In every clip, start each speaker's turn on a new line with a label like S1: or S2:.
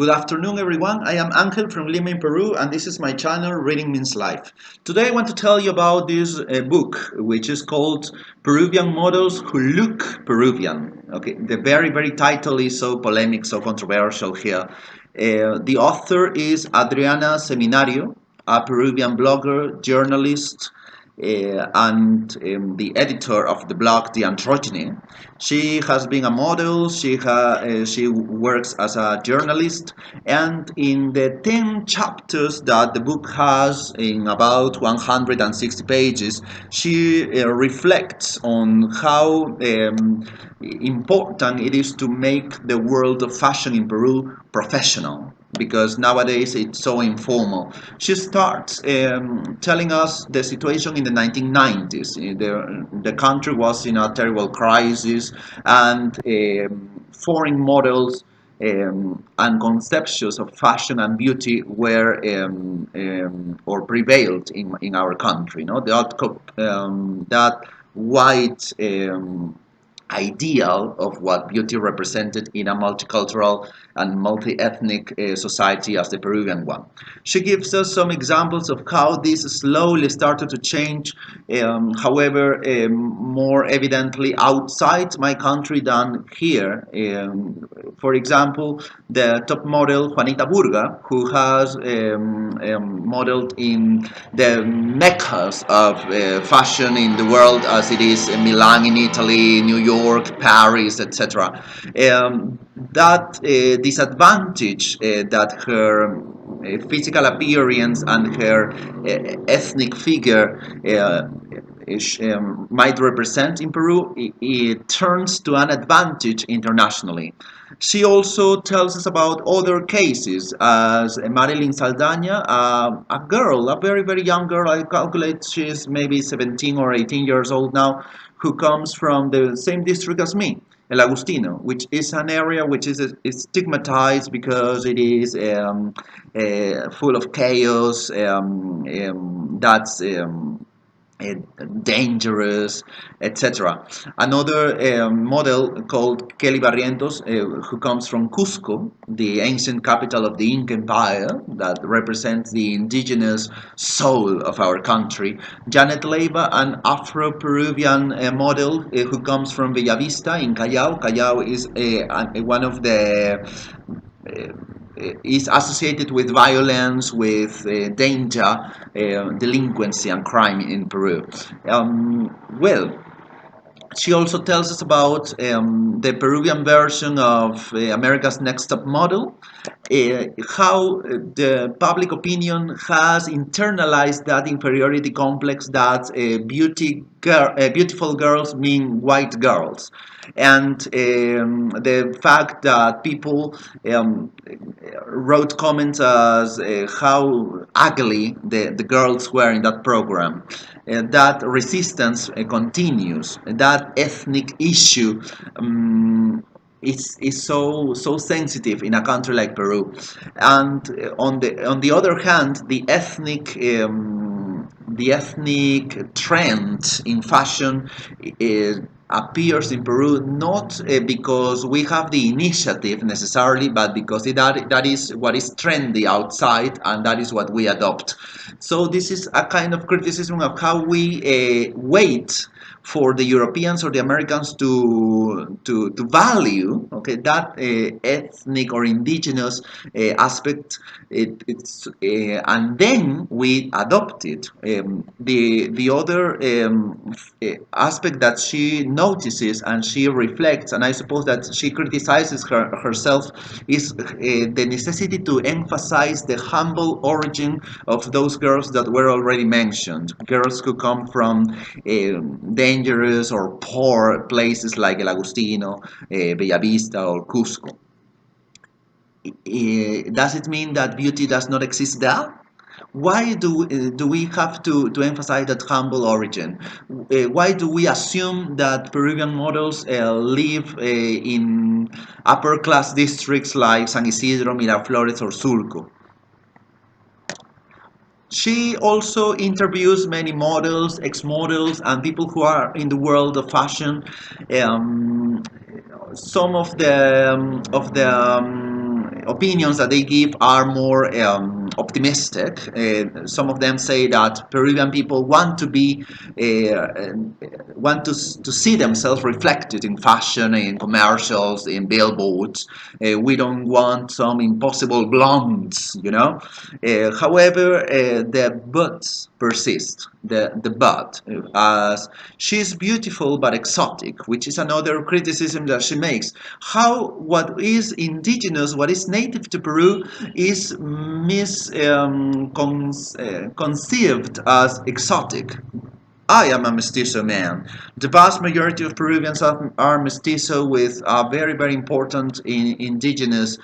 S1: Good afternoon, everyone. I am Angel from Lima in Peru, and this is my channel, Reading Means Life. Today, I want to tell you about this book, which is called Peruvian Models Who Look Peruvian. Okay, the very title is so polemic, so controversial here. The author is Adriana Seminario, a Peruvian blogger, journalist, and the editor of the blog The Androgyny. She has been a model, she works as a journalist, and in the 10 chapters that the book has, in about 160 pages, she reflects on how important it is to make the world of fashion in Peru professional, because nowadays it's so informal. She starts telling us the situation in the 1990s. The country was in a terrible crisis, and foreign models and conceptions of fashion and beauty were or prevailed in our country. No, that white ideal of what beauty represented in a multicultural and multi-ethnic society as the Peruvian one. She gives us some examples of how this slowly started to change, however, more evidently outside my country than here. For example, the top model Juanita Burga, who has modeled in the meccas of fashion in the world, as it is Milan in Italy, New York, Paris, etc. That disadvantage that her physical appearance and her ethnic figure might represent in Peru, it turns to an advantage internationally. She also tells us about other cases, as Marilyn Saldaña, a girl, a very young girl. I calculate she's maybe 17 or 18 years old now, who comes from the same district as me, El Agustino, which is an area which is stigmatized because it is full of chaos. That's dangerous, etc. Another model called Kelly Barrientos, who comes from Cusco, the ancient capital of the Inca Empire, that represents the indigenous soul of our country. Janet Leiva, an Afro-Peruvian model who comes from Bellavista in Callao. Callao is one of the is associated with violence, with danger, delinquency, and crime in Peru. Well, she also tells us about the Peruvian version of America's Next Top Model, how the public opinion has internalized that inferiority complex that beautiful girls mean white girls, and the fact that people wrote comments as how ugly the girls were in that program. That resistance continues. That ethnic issue is so sensitive in a country like Peru, and on the other hand, the ethnic trend in fashion appears in Peru, not because we have the initiative necessarily, but because that is what is trendy outside, and that is what we adopt. So this is a kind of criticism of how we wait for the Europeans or the Americans to value, okay, that ethnic or indigenous aspect, and then we adopt it. The other aspect that she notices and she reflects, and I suppose that she criticizes herself, is the necessity to emphasize the humble origin of those girls that were already mentioned, girls who come from dangerous or poor places like El Agustino, Bellavista, or Cusco. Does it mean that beauty does not exist there? Why do we have to emphasize that humble origin? Why do we assume that Peruvian models live in upper class districts like San Isidro, Miraflores, or Surco? She also interviews many models, ex-models, and people who are in the world of fashion. Some of the opinions that they give are more optimistic. Some of them say that Peruvian people want to be want to see themselves reflected in fashion, in commercials, in billboards. We don't want some impossible blondes, you know. However, the buts persist. The but, as she's beautiful but exotic, which is another criticism that she makes. How what is indigenous, what is native to Peru, is conceived as exotic. I am a mestizo man. The vast majority of Peruvians are mestizo with a very, very important indigenous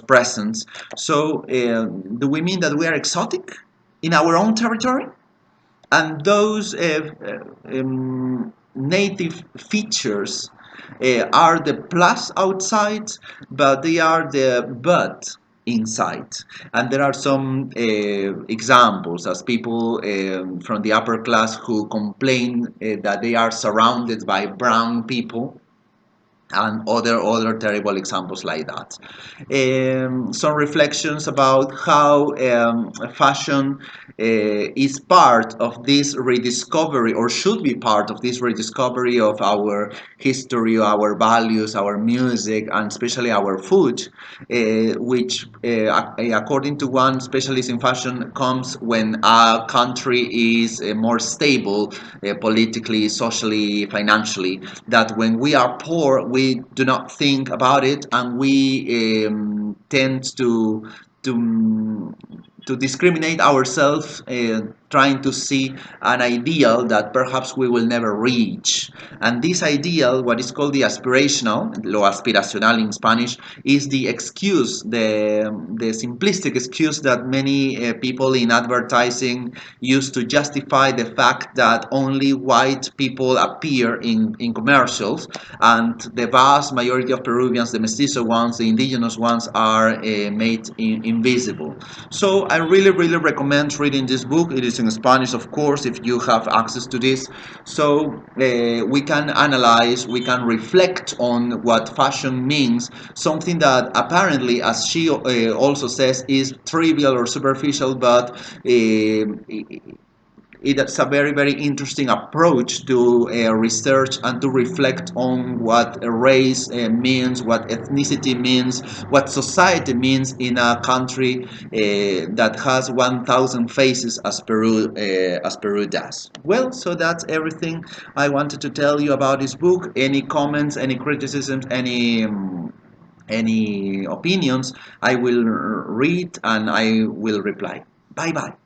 S1: presence. So, do we mean that we are exotic in our own territory? And those native features are the plus outside, but they are the but inside. And there are some examples as people from the upper class who complain that they are surrounded by brown people, and other terrible examples like that. Some reflections about how fashion is part of this rediscovery, or should be part of this rediscovery of our history, our values, our music, and especially our food, which, according to one specialist in fashion, comes when a country is more stable politically, socially, financially. That when we are poor, we do not think about it, and we tend to discriminate ourselves, trying to see an ideal that perhaps we will never reach. And this ideal, what is called the aspirational, lo aspiracional in Spanish, is the excuse, the simplistic excuse that many people in advertising use to justify the fact that only white people appear in commercials, and the vast majority of Peruvians, the mestizo ones, the indigenous ones, are made invisible. So I really, really recommend reading this book. It is in Spanish, of course, if you have access to this. So we can analyze, we can reflect on what fashion means, something that apparently, as she also says, is trivial or superficial, but it's a very, very interesting approach to research and to reflect on what race means, what ethnicity means, what society means in a country that has 1,000 faces, as Peru does. Well, so that's everything I wanted to tell you about this book. Any comments, any criticisms, any opinions, I will read and I will reply. Bye bye.